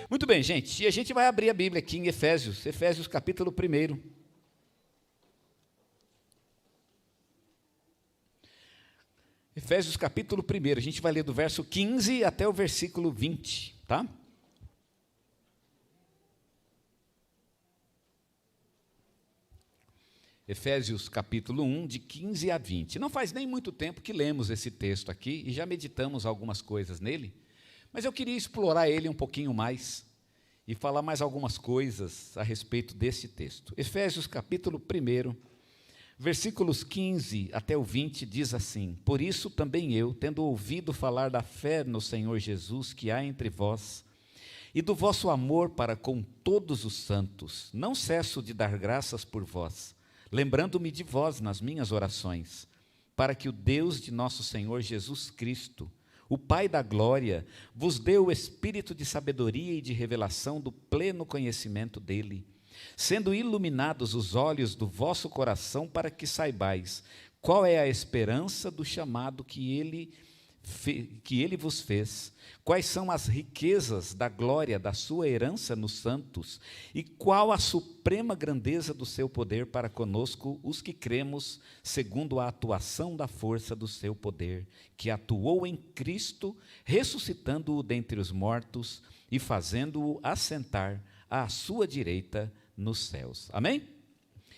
Muito bem, gente, e a gente vai abrir a Bíblia aqui em Efésios capítulo 1. Efésios capítulo 1, a gente vai ler do verso 15 até o versículo 20, tá? Efésios capítulo 1, de 15 a 20. Não faz nem muito tempo que lemos esse texto aqui e já meditamos algumas coisas nele, mas eu queria explorar ele um pouquinho mais e falar mais algumas coisas a respeito desse texto. Efésios capítulo 1, versículos 15 até o 20, diz assim: Por isso também eu, tendo ouvido falar da fé no Senhor Jesus que há entre vós, e do vosso amor para com todos os santos, não cesso de dar graças por vós, lembrando-me de vós nas minhas orações, para que o Deus de nosso Senhor Jesus Cristo, o Pai da glória, vos dê o espírito de sabedoria e de revelação do pleno conhecimento dele, sendo iluminados os olhos do vosso coração, para que saibais qual é a esperança do chamado que ele vos fez, quais são as riquezas da glória da sua herança nos santos, e qual a suprema grandeza do seu poder para conosco, os que cremos, segundo a atuação da força do seu poder, que atuou em Cristo, ressuscitando-o dentre os mortos e fazendo-o assentar à sua direita nos céus. Amém?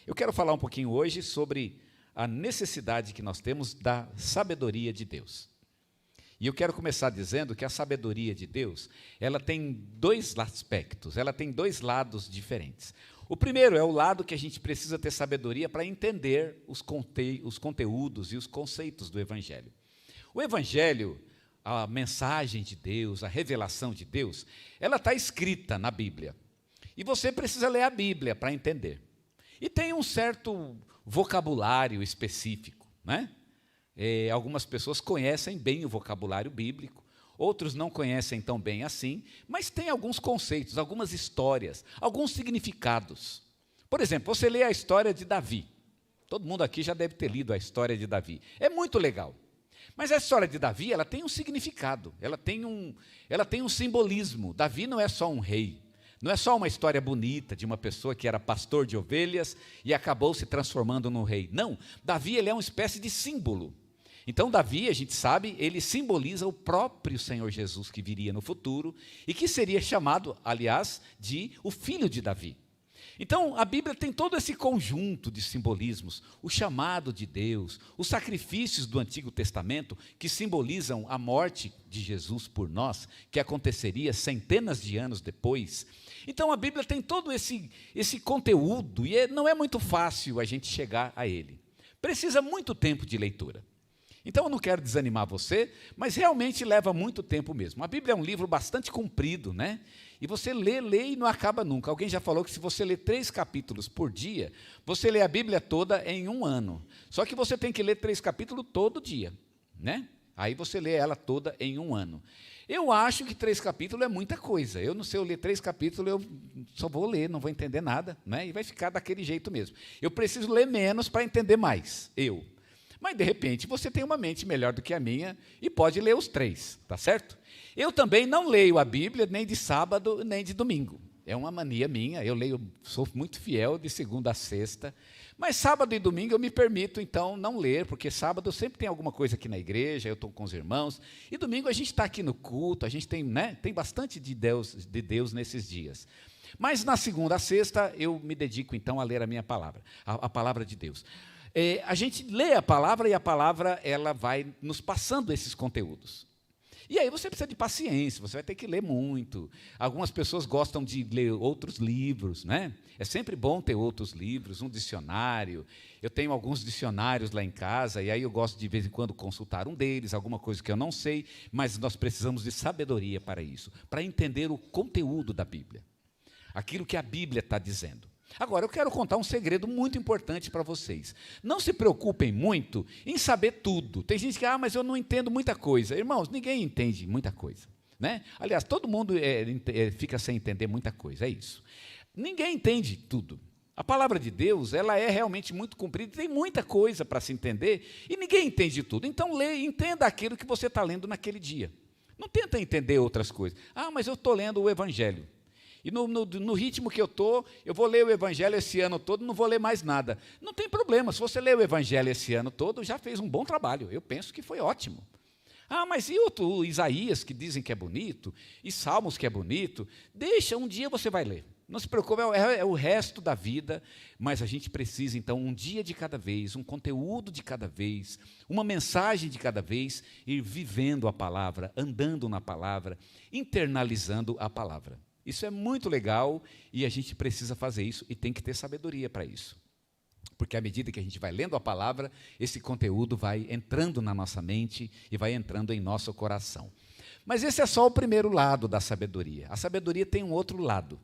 Eu quero falar um pouquinho hoje sobre a necessidade que nós temos da sabedoria de Deus. E eu quero começar dizendo que a sabedoria de Deus, ela tem dois aspectos, ela tem dois lados diferentes. O primeiro é o lado que a gente precisa ter sabedoria para entender os conteúdos e os conceitos do Evangelho. O Evangelho, a mensagem de Deus, a revelação de Deus, ela está escrita na Bíblia. E você precisa ler a Bíblia para entender. E tem um certo vocabulário específico, né? Algumas pessoas conhecem bem o vocabulário bíblico, outros não conhecem tão bem assim, mas tem alguns conceitos, algumas histórias, alguns significados. Por exemplo, você lê a história de Davi. Todo mundo aqui já deve ter lido a história de Davi. É muito legal. Mas a história de Davi, ela tem um significado, ela tem um simbolismo. Davi não é só um rei. Não é só uma história bonita de uma pessoa que era pastor de ovelhas e acabou se transformando num rei. Não, Davi ele é uma espécie de símbolo. Então Davi, a gente sabe, ele simboliza o próprio Senhor Jesus que viria no futuro e que seria chamado, aliás, de o filho de Davi. Então a Bíblia tem todo esse conjunto de simbolismos, o chamado de Deus, os sacrifícios do Antigo Testamento que simbolizam a morte de Jesus por nós, que aconteceria centenas de anos depois. Então a Bíblia tem todo esse conteúdo e não é muito fácil a gente chegar a ele. Precisa muito tempo de leitura. Então eu não quero desanimar você, mas realmente leva muito tempo mesmo. A Bíblia é um livro bastante comprido, né? E você lê e não acaba nunca. Alguém já falou que se você ler 3 capítulos por dia, você lê a Bíblia toda em 1 ano. Só que você tem que ler 3 capítulos todo dia, né? Aí você lê ela toda em 1 ano. Eu acho que 3 capítulos é muita coisa. Eu não sei, eu ler 3 capítulos, eu só vou ler, não vou entender nada, né? E vai ficar daquele jeito mesmo. Eu preciso ler menos para entender mais, Mas, de repente, você tem uma mente melhor do que a minha e pode ler os 3, tá certo? Eu também não leio a Bíblia nem de sábado, nem de domingo. É uma mania minha, sou muito fiel de segunda a sexta, mas sábado e domingo eu me permito, então, não ler, porque sábado sempre tem alguma coisa aqui na igreja, eu estou com os irmãos, e domingo a gente está aqui no culto, a gente tem bastante de Deus nesses dias. Mas na segunda a sexta eu me dedico, então, a ler a minha palavra, a palavra de Deus. A gente lê a palavra e a palavra ela vai nos passando esses conteúdos. E aí você precisa de paciência, você vai ter que ler muito. Algumas pessoas gostam de ler outros livros, né? É sempre bom ter outros livros, um dicionário. Eu tenho alguns dicionários lá em casa, e aí eu gosto de vez em quando consultar um deles, alguma coisa que eu não sei, mas nós precisamos de sabedoria para isso, para entender o conteúdo da Bíblia, aquilo que a Bíblia está dizendo. Agora, eu quero contar um segredo muito importante para vocês. Não se preocupem muito em saber tudo. Tem gente que, mas eu não entendo muita coisa. Irmãos, ninguém entende muita coisa, né? Aliás, todo mundo fica sem entender muita coisa, é isso. Ninguém entende tudo. A palavra de Deus, ela é realmente muito comprida, tem muita coisa para se entender, e ninguém entende tudo. Então, entenda aquilo que você está lendo naquele dia. Não tenta entender outras coisas. Ah, mas eu estou lendo o Evangelho. E no ritmo que eu estou, eu vou ler o Evangelho esse ano todo, não vou ler mais nada. Não tem problema, se você ler o Evangelho esse ano todo, já fez um bom trabalho. Eu penso que foi ótimo. Ah, mas e o Isaías, que dizem que é bonito, e Salmos, que é bonito? Deixa, um dia você vai ler. Não se preocupe, é o resto da vida, mas a gente precisa, então, um dia de cada vez, um conteúdo de cada vez, uma mensagem de cada vez, ir vivendo a palavra, andando na palavra, internalizando a palavra. Isso é muito legal e a gente precisa fazer isso e tem que ter sabedoria para isso. Porque à medida que a gente vai lendo a palavra, esse conteúdo vai entrando na nossa mente e vai entrando em nosso coração. Mas esse é só o primeiro lado da sabedoria. A sabedoria tem um outro lado.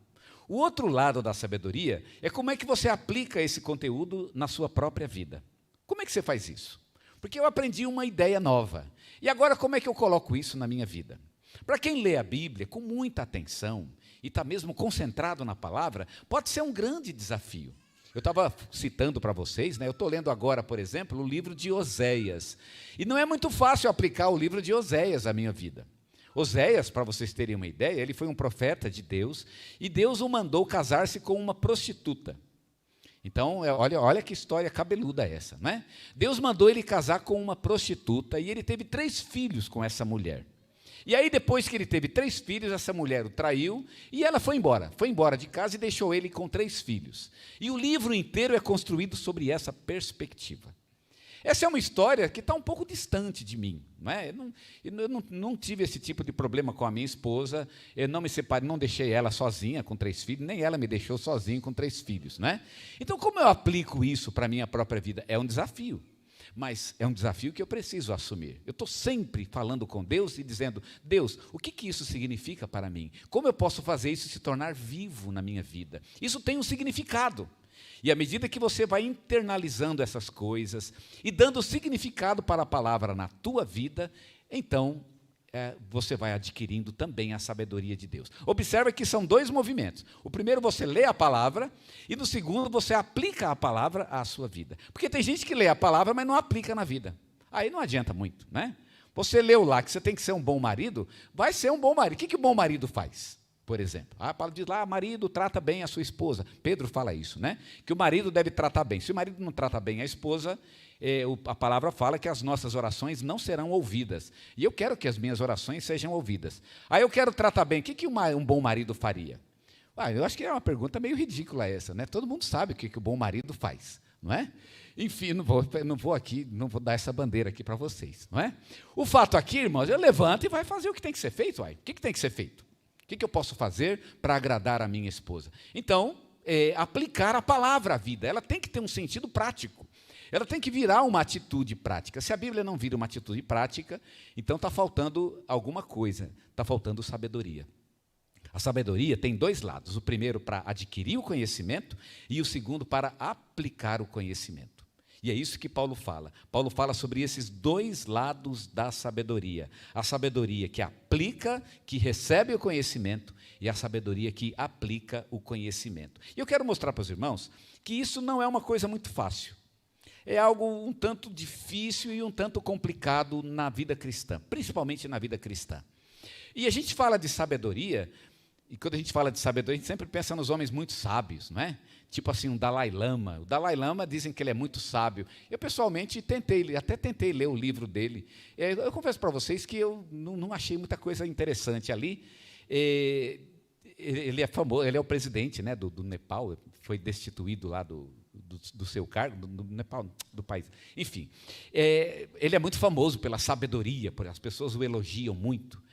O outro lado da sabedoria é como é que você aplica esse conteúdo na sua própria vida. Como é que você faz isso? Porque eu aprendi uma ideia nova. E agora como é que eu coloco isso na minha vida? Para quem lê a Bíblia com muita atenção e está mesmo concentrado na palavra, pode ser um grande desafio. Eu estava citando para vocês, eu estou lendo agora, por exemplo, o livro de Oséias. E não é muito fácil aplicar o livro de Oséias à minha vida. Oséias, para vocês terem uma ideia, ele foi um profeta de Deus, e Deus o mandou casar-se com uma prostituta. Então, olha que história cabeluda essa, não é? Deus mandou ele casar com uma prostituta, e ele teve 3 filhos com essa mulher. E aí, depois que ele teve 3 filhos, essa mulher o traiu, e ela foi embora de casa e deixou ele com 3 filhos. E o livro inteiro é construído sobre essa perspectiva. Essa é uma história que está um pouco distante de mim. Não é? Eu não tive esse tipo de problema com a minha esposa, eu não me separei, não deixei ela sozinha com 3 filhos, nem ela me deixou sozinho com 3 filhos. Não é? Então, como eu aplico isso para a minha própria vida? É um desafio, mas é um desafio que eu preciso assumir. Eu estou sempre falando com Deus e dizendo, Deus, o que isso significa para mim? Como eu posso fazer isso se tornar vivo na minha vida? Isso tem um significado. E à medida que você vai internalizando essas coisas e dando significado para a palavra na tua vida, então você vai adquirindo também a sabedoria de Deus. Observa que são 2 movimentos. O primeiro, você lê a palavra, e no segundo, você aplica a palavra à sua vida. Porque tem gente que lê a palavra, mas não aplica na vida. Aí não adianta muito, né? Você leu lá que você tem que ser um bom marido, vai ser um bom marido. O que o bom marido faz? Por exemplo, a palavra diz lá, marido trata bem a sua esposa. Pedro fala isso, né? Que o marido deve tratar bem. Se o marido não trata bem a esposa, a palavra fala que as nossas orações não serão ouvidas. E eu quero que as minhas orações sejam ouvidas. Aí eu quero tratar bem. O que um bom marido faria? Eu acho que é uma pergunta meio ridícula essa, né? Todo mundo sabe o que o bom marido faz, não é? Enfim, não vou dar essa bandeira aqui para vocês, não é? O fato aqui, irmãos, eu levanto e vai fazer o que tem que ser feito. O que tem que ser feito? O que eu posso fazer para agradar a minha esposa? Então, aplicar a palavra à vida. Ela tem que ter um sentido prático. Ela tem que virar uma atitude prática. Se a Bíblia não vira uma atitude prática, então está faltando alguma coisa. Está faltando sabedoria. A sabedoria tem 2 lados. O primeiro para adquirir o conhecimento e o segundo para aplicar o conhecimento. E é isso que Paulo fala. Paulo fala sobre esses 2 lados da sabedoria. A sabedoria que aplica, que recebe o conhecimento, e a sabedoria que aplica o conhecimento. E eu quero mostrar para os irmãos que isso não é uma coisa muito fácil. É algo um tanto difícil e um tanto complicado na vida cristã, principalmente na vida cristã. E a gente fala de sabedoria, e quando a gente fala de sabedoria, a gente sempre pensa nos homens muito sábios, não é? Tipo assim, um Dalai Lama. O Dalai Lama dizem que ele é muito sábio. Eu, pessoalmente, até tentei ler o livro dele. Eu confesso para vocês que eu não achei muita coisa interessante ali. Ele é famoso, ele é o presidente, né, do Nepal, foi destituído lá do seu cargo, do Nepal, do país. Enfim, ele é muito famoso pela sabedoria, as pessoas o elogiam muito.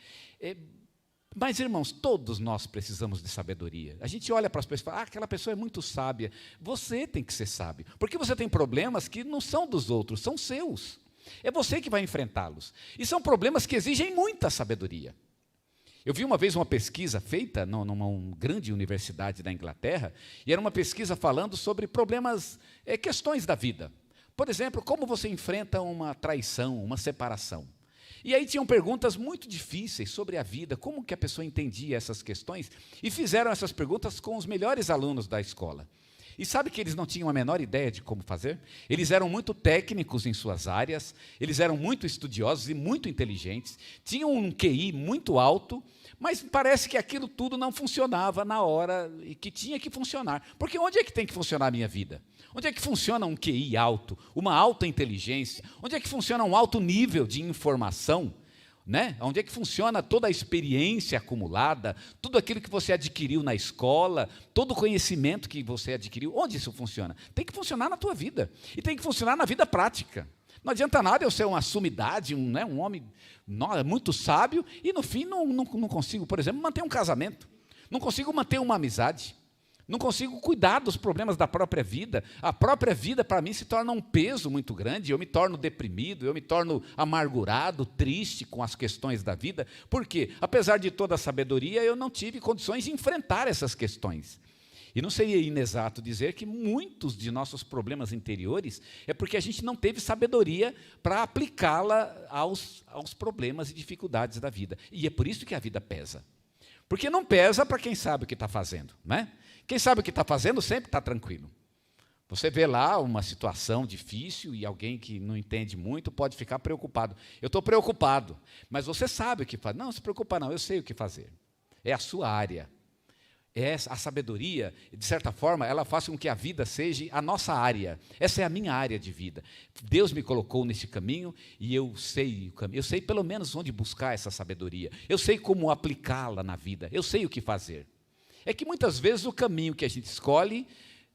Mas, irmãos, todos nós precisamos de sabedoria. A gente olha para as pessoas e fala, aquela pessoa é muito sábia. Você tem que ser sábio, porque você tem problemas que não são dos outros, são seus. É você que vai enfrentá-los. E são problemas que exigem muita sabedoria. Eu vi uma vez uma pesquisa feita numa grande universidade da Inglaterra, e era uma pesquisa falando sobre problemas, questões da vida. Por exemplo, como você enfrenta uma traição, uma separação. E aí tinham perguntas muito difíceis sobre a vida, como que a pessoa entendia essas questões, e fizeram essas perguntas com os melhores alunos da escola. E sabe que eles não tinham a menor ideia de como fazer? Eles eram muito técnicos em suas áreas, eles eram muito estudiosos e muito inteligentes, tinham um QI muito alto, mas parece que aquilo tudo não funcionava na hora que tinha que funcionar. Porque onde é que tem que funcionar a minha vida? Onde é que funciona um QI alto, uma alta inteligência? Onde é que funciona um alto nível de informação? Né? Onde é que funciona toda a experiência acumulada, tudo aquilo que você adquiriu na escola, todo o conhecimento que você adquiriu, onde isso funciona? Tem que funcionar na tua vida, e tem que funcionar na vida prática. Não adianta nada eu ser uma sumidade, um homem muito sábio, e no fim não consigo, por exemplo, manter um casamento, não consigo manter uma amizade, não consigo cuidar dos problemas da própria vida. A própria vida, para mim, se torna um peso muito grande. Eu me torno deprimido, eu me torno amargurado, triste com as questões da vida. Por quê? Apesar de toda a sabedoria, eu não tive condições de enfrentar essas questões. E não seria inexato dizer que muitos de nossos problemas interiores é porque a gente não teve sabedoria para aplicá-la aos problemas e dificuldades da vida. E é por isso que a vida pesa. Porque não pesa para quem sabe o que está fazendo, né? Quem sabe o que está fazendo sempre está tranquilo. Você vê lá uma situação difícil e alguém que não entende muito pode ficar preocupado. Eu estou preocupado, mas você sabe o que fazer. Não se preocupa não, eu sei o que fazer. É a sua área. É a sabedoria, de certa forma, ela faz com que a vida seja a nossa área. Essa é a minha área de vida. Deus me colocou nesse caminho e eu sei o caminho. Eu sei pelo menos onde buscar essa sabedoria. Eu sei como aplicá-la na vida. Eu sei o que fazer. É que muitas vezes o caminho que a gente escolhe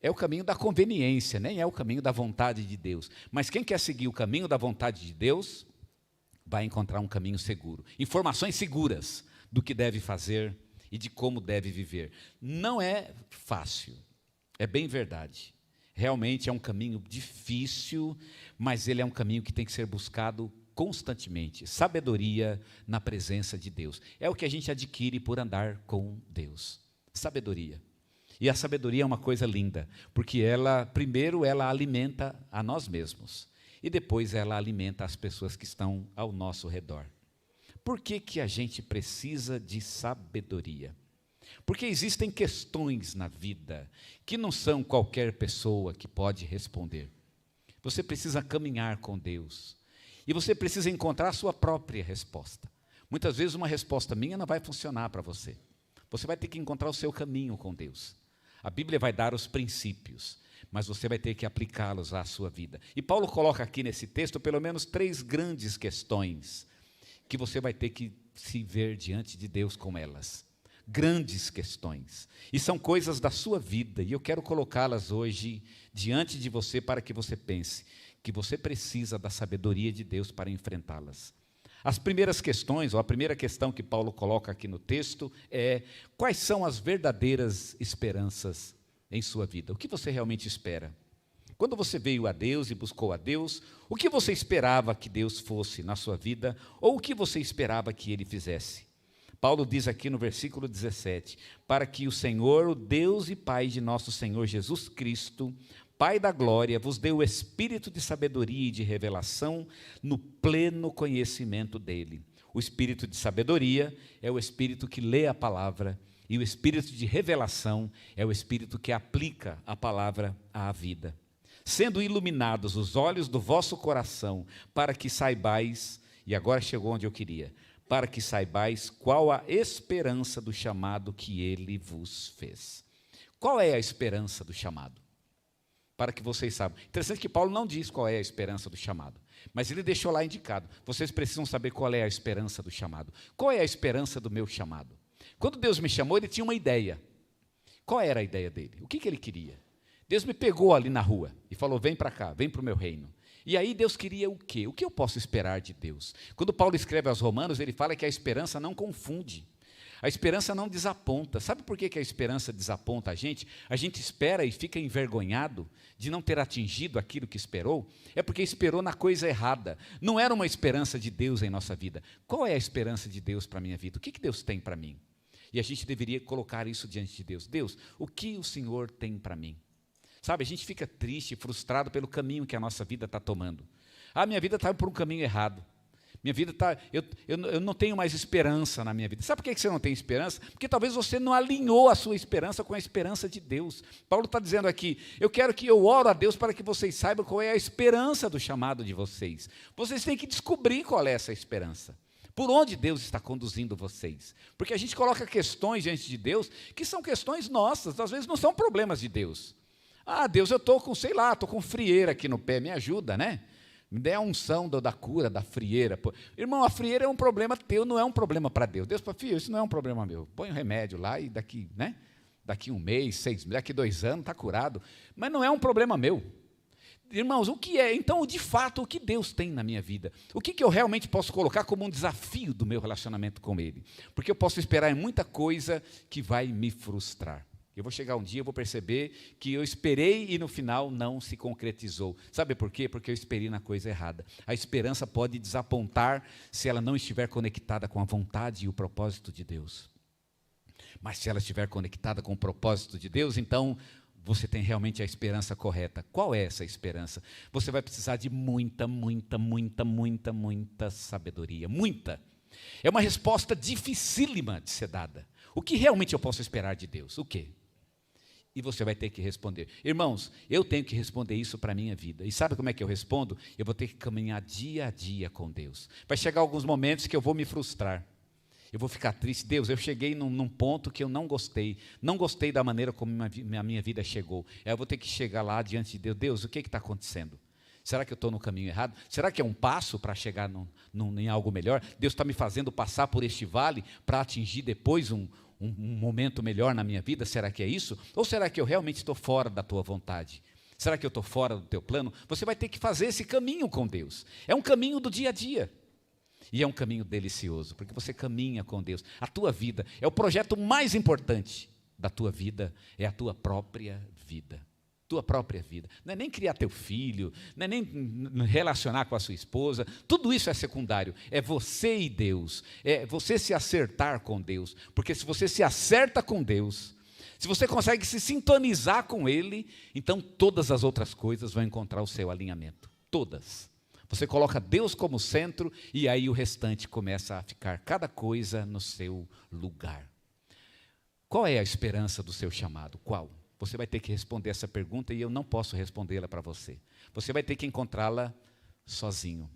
é o caminho da conveniência, nem é o caminho da vontade de Deus. Mas quem quer seguir o caminho da vontade de Deus, vai encontrar um caminho seguro. Informações seguras do que deve fazer e de como deve viver. Não é fácil, é bem verdade. Realmente é um caminho difícil, mas ele é um caminho que tem que ser buscado constantemente. Sabedoria na presença de Deus. É o que a gente adquire por andar com Deus. Sabedoria. E a sabedoria é uma coisa linda, porque primeiro ela alimenta a nós mesmos, e depois ela alimenta as pessoas que estão ao nosso redor. Por que a gente precisa de sabedoria? Porque existem questões na vida que não são qualquer pessoa que pode responder. Você precisa caminhar com Deus, e você precisa encontrar a sua própria resposta. Muitas vezes uma resposta minha não vai funcionar para você. Você vai ter que encontrar o seu caminho com Deus. A Bíblia vai dar os princípios, mas você vai ter que aplicá-los à sua vida. E Paulo coloca aqui nesse texto pelo menos 3 grandes questões que você vai ter que se ver diante de Deus com elas. Grandes questões. E são coisas da sua vida, e eu quero colocá-las hoje diante de você para que você pense que você precisa da sabedoria de Deus para enfrentá-las. As primeiras questões, ou a primeira questão que Paulo coloca aqui no texto é: quais são as verdadeiras esperanças em sua vida? O que você realmente espera? Quando você veio a Deus e buscou a Deus, o que você esperava que Deus fosse na sua vida, ou o que você esperava que Ele fizesse? Paulo diz aqui no versículo 17, para que o Senhor, o Deus e Pai de nosso Senhor Jesus Cristo, Pai da glória, vos dê o espírito de sabedoria e de revelação no pleno conhecimento dele. O espírito de sabedoria é o espírito que lê a palavra, e o espírito de revelação é o espírito que aplica a palavra à vida. Sendo iluminados os olhos do vosso coração, para que saibais, e agora chegou onde eu queria, para que saibais qual a esperança do chamado que ele vos fez. Qual é a esperança do chamado? Para que vocês saibam. Interessante que Paulo não diz qual é a esperança do chamado, mas ele deixou lá indicado. Vocês precisam saber qual é a esperança do chamado. Qual é a esperança do meu chamado? Quando Deus me chamou, ele tinha uma ideia. Qual era a ideia dele? O que ele queria? Deus me pegou ali na rua e falou: vem para cá, vem para o meu reino. E aí Deus queria o quê? O que eu posso esperar de Deus? Quando Paulo escreve aos Romanos, ele fala que a esperança não confunde. A esperança não desaponta. Sabe por que a esperança desaponta a gente? A gente espera e fica envergonhado de não ter atingido aquilo que esperou. É porque esperou na coisa errada. Não era uma esperança de Deus em nossa vida. Qual é a esperança de Deus para a minha vida? O que Deus tem para mim? E a gente deveria colocar isso diante de Deus. Deus, o que o Senhor tem para mim? Sabe, a gente fica triste, frustrado pelo caminho que a nossa vida está tomando. Minha vida está por um caminho errado. Minha vida está... Eu não tenho mais esperança na minha vida. Sabe por que você não tem esperança? Porque talvez você não alinhou a sua esperança com a esperança de Deus. Paulo está dizendo aqui, eu oro a Deus para que vocês saibam qual é a esperança do chamado de vocês. Vocês têm que descobrir qual é essa esperança. Por onde Deus está conduzindo vocês? Porque a gente coloca questões diante de Deus que são questões nossas, às vezes não são problemas de Deus. Ah, Deus, eu estou com, estou com frieira aqui no pé, me ajuda, né? Me dê a unção da cura, da frieira. Pô. Irmão, a frieira é um problema teu, não é um problema para Deus. Deus fala, filho, isso não é um problema meu. Põe um remédio lá e daqui, né? Daqui 1 mês, 6 meses, daqui 2 anos, está curado. Mas não é um problema meu. Irmãos, o que é, então, de fato, o que Deus tem na minha vida? O que eu realmente posso colocar como um desafio do meu relacionamento com Ele? Porque eu posso esperar em muita coisa que vai me frustrar. Eu vou chegar um dia, eu vou perceber que eu esperei e no final não se concretizou. Sabe por quê? Porque eu esperei na coisa errada. A esperança pode desapontar se ela não estiver conectada com a vontade e o propósito de Deus. Mas se ela estiver conectada com o propósito de Deus, então você tem realmente a esperança correta. Qual é essa esperança? Você vai precisar de muita sabedoria. Muita. É uma resposta dificílima de ser dada. O que realmente eu posso esperar de Deus? O quê? E você vai ter que responder. Irmãos, eu tenho que responder isso para a minha vida. E sabe como é que eu respondo? Eu vou ter que caminhar dia a dia com Deus. Vai chegar alguns momentos que eu vou me frustrar. Eu vou ficar triste. Deus, eu cheguei num ponto que eu não gostei. Não gostei da maneira como a minha vida chegou. Eu vou ter que chegar lá diante de Deus. Deus, o que está acontecendo? Será que eu estou no caminho errado? Será que é um passo para chegar em algo melhor? Deus está me fazendo passar por este vale para atingir depois um momento melhor na minha vida? Será que é isso? Ou será que eu realmente estou fora da tua vontade? Será que eu estou fora do teu plano? Você vai ter que fazer esse caminho com Deus. É um caminho do dia a dia. E é um caminho delicioso, porque você caminha com Deus. A tua vida é o projeto mais importante da tua vida, é a tua própria vida. Tua própria vida. Não é nem criar teu filho, não é nem relacionar com a sua esposa. Tudo isso é secundário. É você e Deus. É você se acertar com Deus. Porque se você se acerta com Deus, se você consegue se sintonizar com Ele, então todas as outras coisas vão encontrar o seu alinhamento. Todas. Você coloca Deus como centro e aí o restante começa a ficar cada coisa no seu lugar. Qual é a esperança do seu chamado? Qual? Você vai ter que responder essa pergunta e eu não posso respondê-la para você. Você vai ter que encontrá-la sozinho.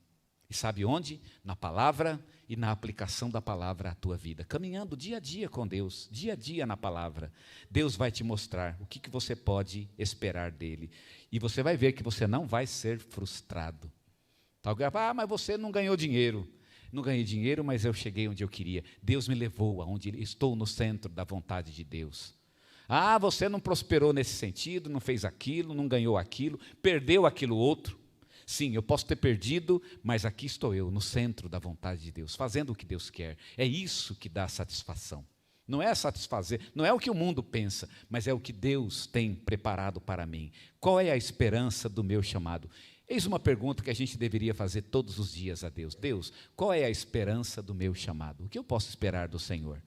E sabe onde? Na palavra e na aplicação da palavra à tua vida. Caminhando dia a dia com Deus, dia a dia na palavra. Deus vai te mostrar o que você pode esperar dele. E você vai ver que você não vai ser frustrado. Alguém vai falar, mas você não ganhou dinheiro. Não ganhei dinheiro, mas eu cheguei onde eu queria. Deus me levou aonde estou no centro da vontade de Deus. Ah, você não prosperou nesse sentido, não fez aquilo, não ganhou aquilo, perdeu aquilo outro. Sim, eu posso ter perdido, mas aqui estou eu, no centro da vontade de Deus, fazendo o que Deus quer. É isso que dá satisfação. Não é satisfazer, não é o que o mundo pensa, mas é o que Deus tem preparado para mim. Qual é a esperança do meu chamado? Eis uma pergunta que a gente deveria fazer todos os dias a Deus. Deus, qual é a esperança do meu chamado? O que eu posso esperar do Senhor?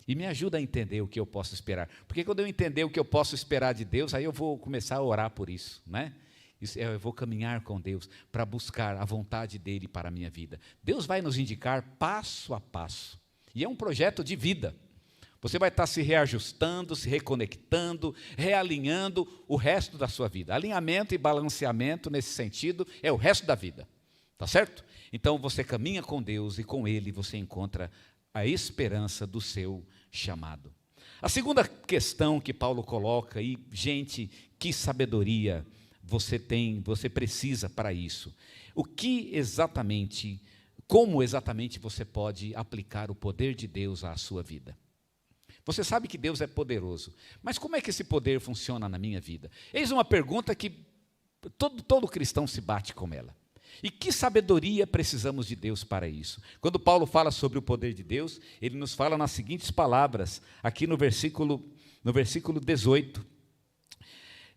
E me ajuda a entender o que eu posso esperar. Porque quando eu entender o que eu posso esperar de Deus, aí eu vou começar a orar por isso, né? Eu vou caminhar com Deus para buscar a vontade dEle para a minha vida. Deus vai nos indicar passo a passo. E é um projeto de vida. Você vai estar se reajustando, se reconectando, realinhando o resto da sua vida. Alinhamento e balanceamento nesse sentido é o resto da vida. Tá certo? Então você caminha com Deus e com Ele você encontra a esperança do seu chamado. A segunda questão que Paulo coloca, e gente, que sabedoria você tem, você precisa para isso. Como exatamente você pode aplicar o poder de Deus à sua vida? Você sabe que Deus é poderoso, mas como é que esse poder funciona na minha vida? Eis uma pergunta que todo cristão se bate com ela. E que sabedoria precisamos de Deus para isso? Quando Paulo fala sobre o poder de Deus, ele nos fala nas seguintes palavras, aqui no versículo 18,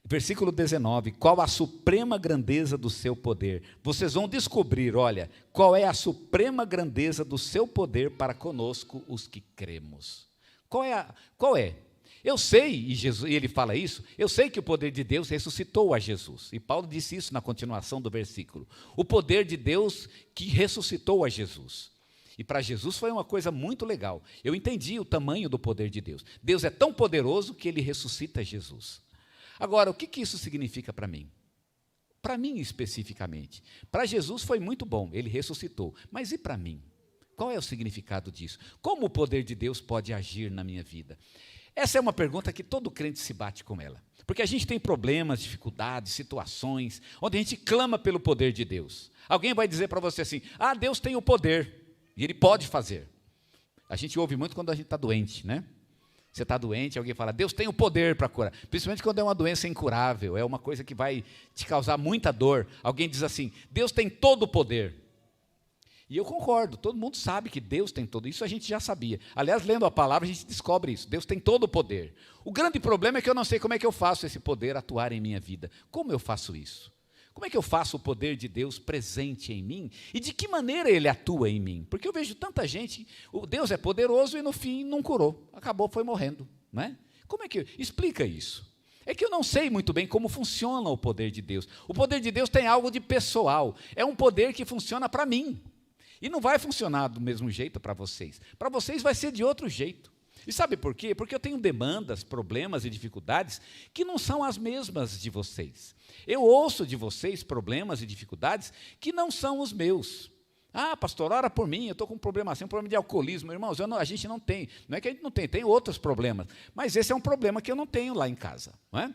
versículo 19, qual a suprema grandeza do seu poder? Vocês vão descobrir, olha, qual é a suprema grandeza do seu poder para conosco, os que cremos. Qual é? Eu sei, e ele fala isso, eu sei que o poder de Deus ressuscitou a Jesus. E Paulo disse isso na continuação do versículo. O poder de Deus que ressuscitou a Jesus. E para Jesus foi uma coisa muito legal. Eu entendi o tamanho do poder de Deus. Deus é tão poderoso que ele ressuscita Jesus. Agora, o que isso significa para mim? Para mim especificamente. Para Jesus foi muito bom, ele ressuscitou. Mas e para mim? Qual é o significado disso? Como o poder de Deus pode agir na minha vida? Essa é uma pergunta que todo crente se bate com ela. Porque a gente tem problemas, dificuldades, situações, onde a gente clama pelo poder de Deus. Alguém vai dizer para você assim, Deus tem o poder, e Ele pode fazer. A gente ouve muito quando a gente está doente, né? Você está doente, alguém fala, Deus tem o poder para curar. Principalmente quando é uma doença incurável, é uma coisa que vai te causar muita dor. Alguém diz assim, Deus tem todo o poder. E eu concordo, todo mundo sabe que Deus tem todo, isso a gente já sabia. Aliás, lendo a palavra, a gente descobre isso, Deus tem todo o poder. O grande problema é que eu não sei como é que eu faço esse poder atuar em minha vida. Como eu faço isso? Como é que eu faço o poder de Deus presente em mim? E de que maneira Ele atua em mim? Porque eu vejo tanta gente, o Deus é poderoso e no fim não curou, acabou, foi morrendo. Não é? Como é que, explica isso. É que eu não sei muito bem como funciona o poder de Deus. O poder de Deus tem algo de pessoal, é um poder que funciona para mim. E não vai funcionar do mesmo jeito para vocês. Para vocês vai ser de outro jeito. E sabe por quê? Porque eu tenho demandas, problemas e dificuldades que não são as mesmas de vocês. Eu ouço de vocês problemas e dificuldades que não são os meus. Pastor, ora por mim, eu estou com um problema assim, um problema de alcoolismo. Irmãos, a gente não tem. Não é que a gente não tem, tem outros problemas. Mas esse é um problema que eu não tenho lá em casa. Não é?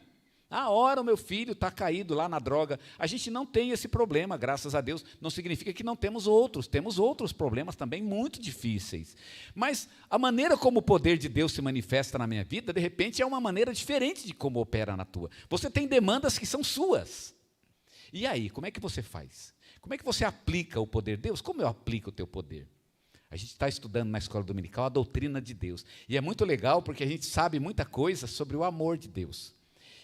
Ora, o meu filho está caído lá na droga. A gente não tem esse problema, graças a Deus. Não significa que não temos outros problemas também muito difíceis. Mas a maneira como o poder de Deus se manifesta na minha vida, de repente, é uma maneira diferente de como opera na tua. Você tem demandas que são suas. E aí, como é que você faz? Como é que você aplica o poder de Deus? Como eu aplico o teu poder? A gente está estudando na escola dominical a doutrina de Deus. E é muito legal porque a gente sabe muita coisa sobre o amor de Deus.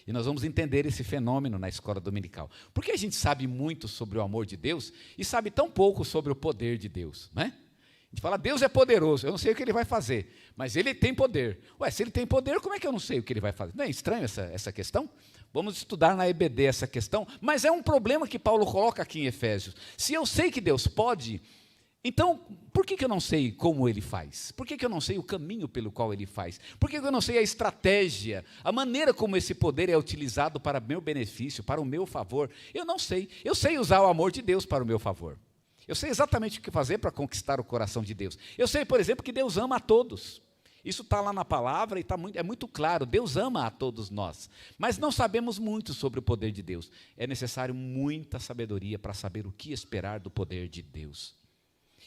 E nós vamos entender esse fenômeno na escola dominical. Por que a gente sabe muito sobre o amor de Deus e sabe tão pouco sobre o poder de Deus? Né? A gente fala, Deus é poderoso, eu não sei o que Ele vai fazer, mas Ele tem poder. Se Ele tem poder, como é que eu não sei o que Ele vai fazer? Não é estranho essa questão? Vamos estudar na EBD essa questão, mas é um problema que Paulo coloca aqui em Efésios. Se eu sei que Deus pode, então, por que eu não sei como Ele faz? Por que eu não sei o caminho pelo qual Ele faz? Por que eu não sei a estratégia, a maneira como esse poder é utilizado para meu benefício, para o meu favor? Eu não sei. Eu sei usar o amor de Deus para o meu favor. Eu sei exatamente o que fazer para conquistar o coração de Deus. Eu sei, por exemplo, que Deus ama a todos. Isso está lá na palavra e é muito claro. Deus ama a todos nós. Mas não sabemos muito sobre o poder de Deus. É necessário muita sabedoria para saber o que esperar do poder de Deus.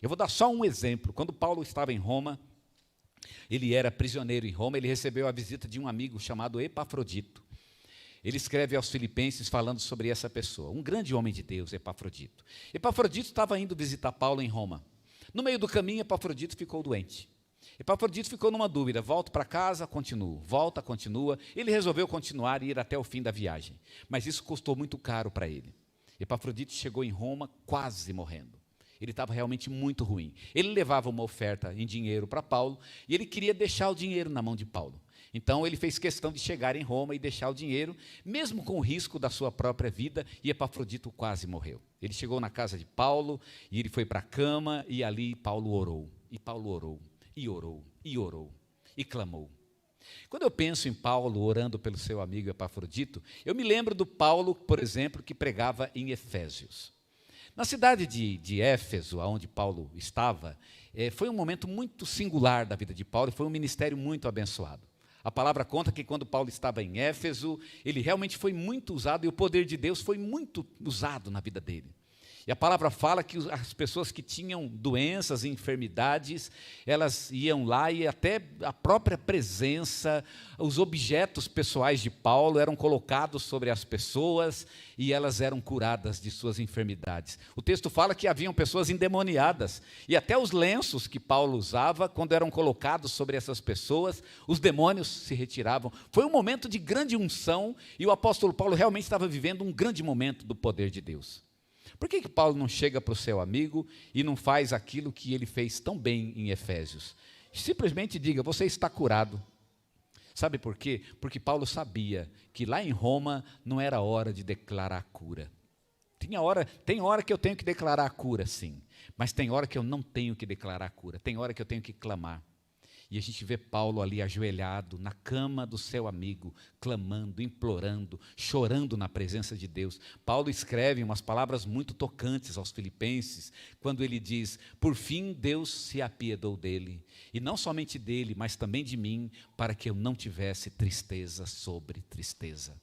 Eu vou dar só um exemplo. Quando Paulo estava em Roma, ele era prisioneiro em Roma, ele recebeu a visita de um amigo chamado Epafrodito. Ele escreve aos Filipenses falando sobre essa pessoa, um grande homem de Deus, Epafrodito. Epafrodito estava indo visitar Paulo em Roma. No meio do caminho, Epafrodito ficou doente. Epafrodito ficou numa dúvida, volto para casa, continuo, volta, continua. Ele resolveu continuar e ir até o fim da viagem, mas isso custou muito caro para ele. Epafrodito chegou em Roma quase morrendo. Ele estava realmente muito ruim. Ele levava uma oferta em dinheiro para Paulo e ele queria deixar o dinheiro na mão de Paulo. Então ele fez questão de chegar em Roma e deixar o dinheiro, mesmo com o risco da sua própria vida, e Epafrodito quase morreu. Ele chegou na casa de Paulo e ele foi para a cama e ali Paulo orou. E Paulo orou, e orou, e orou, e clamou. Quando eu penso em Paulo orando pelo seu amigo Epafrodito, eu me lembro do Paulo, por exemplo, que pregava em Efésios. Na cidade de Éfeso, onde Paulo estava, foi um momento muito singular da vida de Paulo e foi um ministério muito abençoado. A palavra conta que quando Paulo estava em Éfeso, ele realmente foi muito usado e o poder de Deus foi muito usado na vida dele. E a palavra fala que as pessoas que tinham doenças e enfermidades, elas iam lá e até a própria presença, os objetos pessoais de Paulo eram colocados sobre as pessoas e elas eram curadas de suas enfermidades. O texto fala que haviam pessoas endemoniadas e até os lenços que Paulo usava, quando eram colocados sobre essas pessoas, os demônios se retiravam. Foi um momento de grande unção e o apóstolo Paulo realmente estava vivendo um grande momento do poder de Deus. Por que Paulo não chega para o seu amigo e não faz aquilo que ele fez tão bem em Efésios? Simplesmente diga, você está curado. Sabe por quê? Porque Paulo sabia que lá em Roma não era hora de declarar a cura. Tem hora que eu tenho que declarar a cura, sim, mas tem hora que eu não tenho que declarar a cura, tem hora que eu tenho que clamar. E a gente vê Paulo ali ajoelhado na cama do seu amigo, clamando, implorando, chorando na presença de Deus. Paulo escreve umas palavras muito tocantes aos filipenses, quando ele diz: por fim Deus se apiedou dele, e não somente dele, mas também de mim, para que eu não tivesse tristeza sobre tristeza.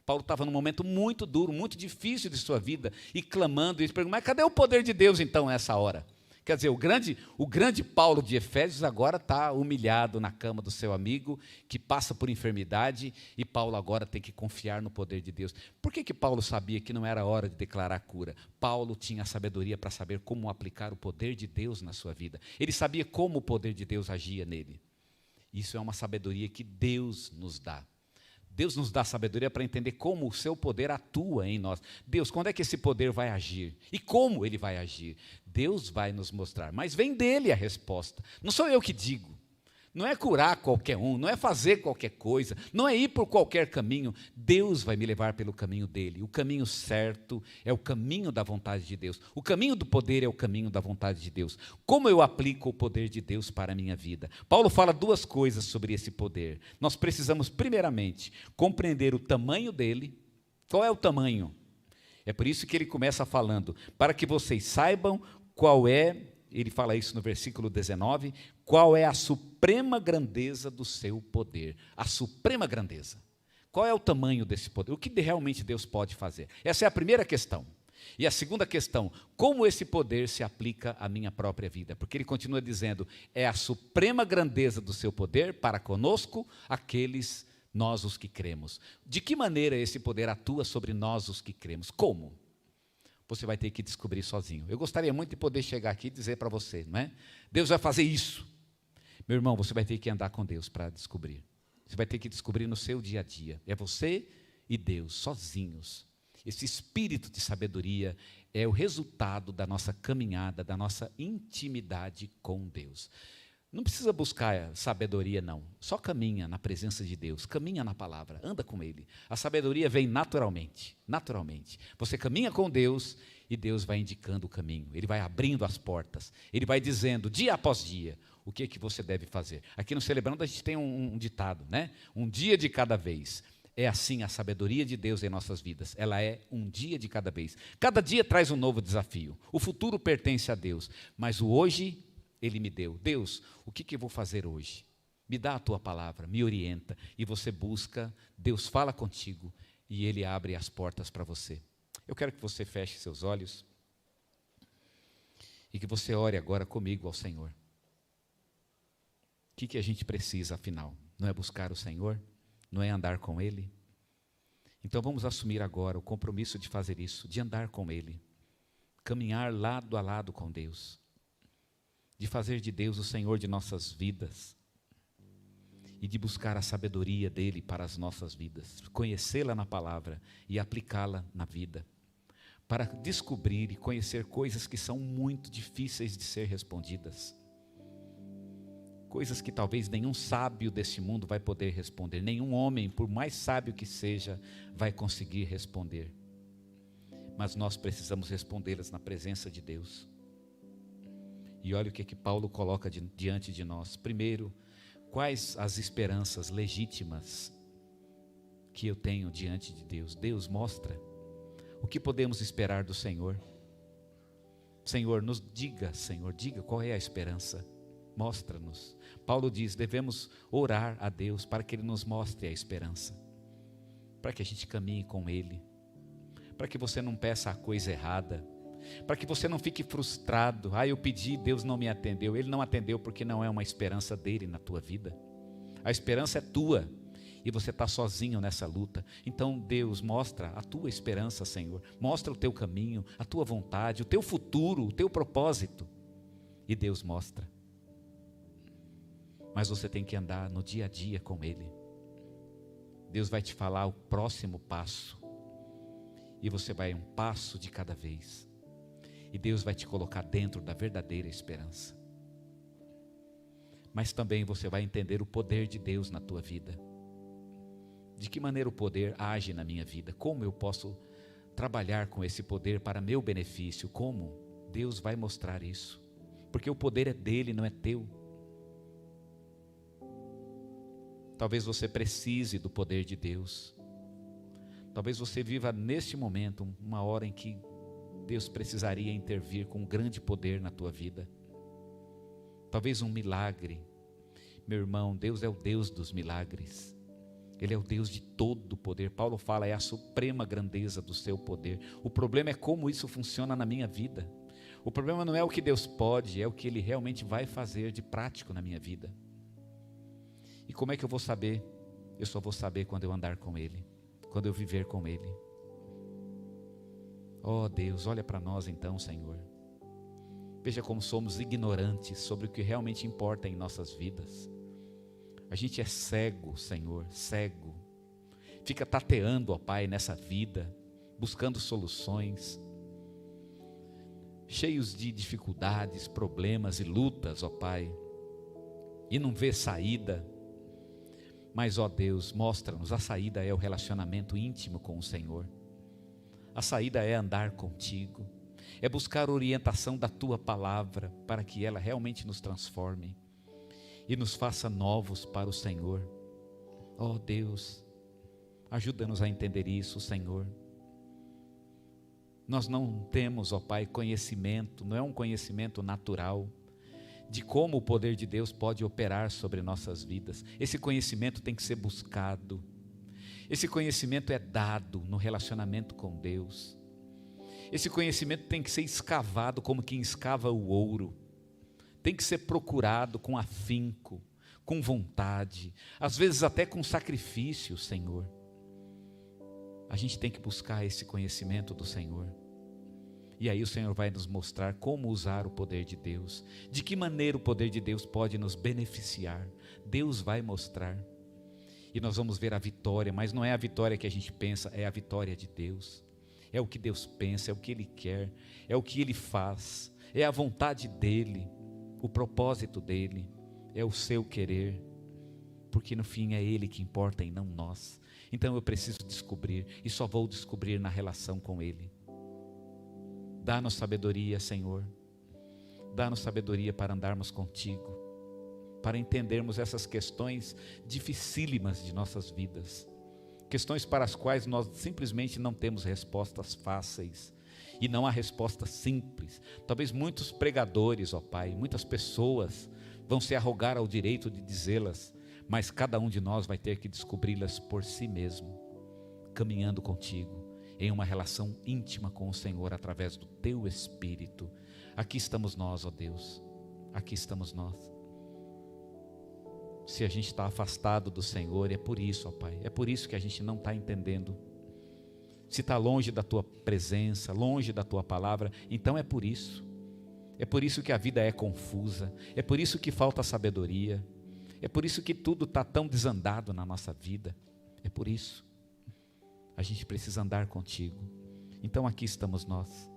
Paulo estava num momento muito duro, muito difícil de sua vida, e clamando, e perguntando: mas cadê o poder de Deus então nessa hora? Quer dizer, o grande Paulo de Efésios agora está humilhado na cama do seu amigo, que passa por enfermidade, e Paulo agora tem que confiar no poder de Deus. Por que Paulo sabia que não era hora de declarar cura? Paulo tinha a sabedoria para saber como aplicar o poder de Deus na sua vida. Ele sabia como o poder de Deus agia nele. Isso é uma sabedoria que Deus nos dá. Deus nos dá sabedoria para entender como o seu poder atua em nós. Deus, quando é que esse poder vai agir? E como ele vai agir? Deus vai nos mostrar, mas vem dele a resposta. Não sou eu que digo. Não é curar qualquer um, não é fazer qualquer coisa, não é ir por qualquer caminho. Deus vai me levar pelo caminho dele. O caminho certo é o caminho da vontade de Deus. O caminho do poder é o caminho da vontade de Deus. Como eu aplico o poder de Deus para a minha vida? Paulo fala duas coisas sobre esse poder. Nós precisamos, primeiramente, compreender o tamanho dele. Qual é o tamanho? É por isso que ele começa falando: para que vocês saibam qual é, ele fala isso no versículo 19, qual é a suprema grandeza do seu poder. A suprema grandeza. Qual é o tamanho desse poder? O que realmente Deus pode fazer? Essa é a primeira questão. E a segunda questão: como esse poder se aplica à minha própria vida? Porque ele continua dizendo: é a suprema grandeza do seu poder para conosco, nós os que cremos. De que maneira esse poder atua sobre nós os que cremos? Como? Você vai ter que descobrir sozinho. Eu gostaria muito de poder chegar aqui e dizer para você, não é? Deus vai fazer isso. Meu irmão, você vai ter que andar com Deus para descobrir. Você vai ter que descobrir no seu dia a dia. É você e Deus, sozinhos. Esse espírito de sabedoria é o resultado da nossa caminhada, da nossa intimidade com Deus. Não precisa buscar sabedoria, não. Só caminha na presença de Deus, caminha na palavra, anda com Ele. A sabedoria vem naturalmente, naturalmente. Você caminha com Deus e Deus vai indicando o caminho. Ele vai abrindo as portas. Ele vai dizendo, dia após dia, o que você deve fazer. Aqui no Celebrando a gente tem um ditado, né? Um dia de cada vez. É assim a sabedoria de Deus em nossas vidas. Ela é um dia de cada vez. Cada dia traz um novo desafio. O futuro pertence a Deus, mas o hoje Ele me deu. Deus, o que eu vou fazer hoje? Me dá a tua palavra, me orienta. E você busca, Deus fala contigo e Ele abre as portas para você. Eu quero que você feche seus olhos e que você ore agora comigo ao Senhor. O que a gente precisa, afinal? Não é buscar o Senhor? Não é andar com Ele? Então vamos assumir agora o compromisso de fazer isso, de andar com Ele, caminhar lado a lado com Deus, de fazer de Deus o Senhor de nossas vidas e de buscar a sabedoria dEle para as nossas vidas, conhecê-la na palavra e aplicá-la na vida, para descobrir e conhecer coisas que são muito difíceis de ser respondidas. Coisas que talvez nenhum sábio desse mundo vai poder responder, nenhum homem, por mais sábio que seja, vai conseguir responder. Mas nós precisamos respondê-las na presença de Deus. E olha o que Paulo coloca diante de nós. Primeiro, quais as esperanças legítimas que eu tenho diante de Deus? Deus mostra o que podemos esperar do Senhor. Senhor, nos diga, Senhor, diga qual é a esperança. Mostra-nos. Paulo diz, devemos orar a Deus para que Ele nos mostre a esperança, para que a gente caminhe com Ele, para que você não peça a coisa errada, para que você não fique frustrado. Eu pedi, Deus não me atendeu. Ele não atendeu porque não é uma esperança dele na tua vida. A esperança é tua e você está sozinho nessa luta. Então Deus, mostra a tua esperança, Senhor. Mostra o teu caminho, a tua vontade, o teu futuro, o teu propósito. E Deus mostra. Mas você tem que andar no dia a dia com Ele. Deus vai te falar o próximo passo. E você vai um passo de cada vez. E Deus vai te colocar dentro da verdadeira esperança. Mas também você vai entender o poder de Deus na tua vida. De que maneira o poder age na minha vida? Como eu posso trabalhar com esse poder para meu benefício? Como? Deus vai mostrar isso. Porque o poder é dele, não é teu. Talvez você precise do poder de Deus. Talvez você viva neste momento uma hora em que Deus precisaria intervir com um grande poder na tua vida. Talvez um milagre. Meu irmão, Deus é o Deus dos milagres. Ele é o Deus de todo o poder. Paulo fala, é a suprema grandeza do seu poder. O problema é como isso funciona na minha vida. O problema não é o que Deus pode, é o que Ele realmente vai fazer de prático na minha vida. E como é que eu vou saber? Eu só vou saber quando eu andar com Ele, quando eu viver com Ele. Oh Deus, olha para nós então, Senhor. Veja como somos ignorantes sobre o que realmente importa em nossas vidas. A gente é cego, Senhor, cego. Fica tateando, ó Pai, nessa vida, buscando soluções, cheios de dificuldades, problemas e lutas, ó Pai, e não vê saída. Mas, ó Deus, mostra-nos, a saída é o relacionamento íntimo com o Senhor. A saída é andar contigo, é buscar orientação da Tua palavra, para que ela realmente nos transforme e nos faça novos para o Senhor. Ó Deus, ajuda-nos a entender isso, Senhor. Nós não temos, ó Pai, conhecimento, não é um conhecimento natural, de como o poder de Deus pode operar sobre nossas vidas. Esse conhecimento tem que ser buscado. Esse conhecimento é dado no relacionamento com Deus. Esse conhecimento tem que ser escavado como quem escava o ouro. Tem que ser procurado com afinco, com vontade, às vezes até com sacrifício, Senhor. A gente tem que buscar esse conhecimento do Senhor. E aí o Senhor vai nos mostrar como usar o poder de Deus. De que maneira o poder de Deus pode nos beneficiar. Deus vai mostrar. E nós vamos ver a vitória, mas não é a vitória que a gente pensa, é a vitória de Deus. É o que Deus pensa, é o que Ele quer, é o que Ele faz, é a vontade dEle, o propósito dEle, é o seu querer. Porque no fim é Ele que importa e não nós. Então eu preciso descobrir, e só vou descobrir na relação com Ele. Dá-nos sabedoria, Senhor. Dá-nos sabedoria para andarmos contigo, para entendermos essas questões dificílimas de nossas vidas, questões para as quais nós simplesmente não temos respostas fáceis, e não há resposta simples. Talvez muitos pregadores, ó Pai, muitas pessoas vão se arrogar ao direito de dizê-las, mas cada um de nós vai ter que descobri-las por si mesmo, caminhando contigo, em uma relação íntima com o Senhor, através do Teu Espírito. Aqui estamos nós, ó Deus, aqui estamos nós. Se a gente está afastado do Senhor, é por isso, ó Pai, é por isso que a gente não está entendendo. Se está longe da Tua presença, longe da Tua palavra, então é por isso. É por isso que a vida é confusa, é por isso que falta sabedoria, é por isso que tudo está tão desandado na nossa vida, é por isso. A gente precisa andar contigo. Então aqui estamos nós.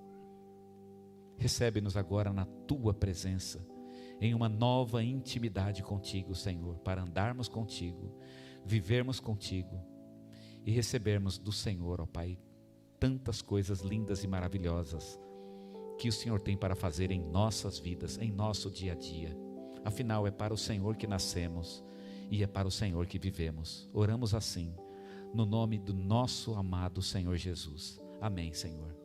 Recebe-nos agora na Tua presença, em uma nova intimidade contigo, Senhor, para andarmos contigo, vivermos contigo e recebermos do Senhor, ó Pai, tantas coisas lindas e maravilhosas que o Senhor tem para fazer em nossas vidas, em nosso dia a dia. Afinal, é para o Senhor que nascemos e é para o Senhor que vivemos. Oramos assim, no nome do nosso amado Senhor Jesus. Amém, Senhor.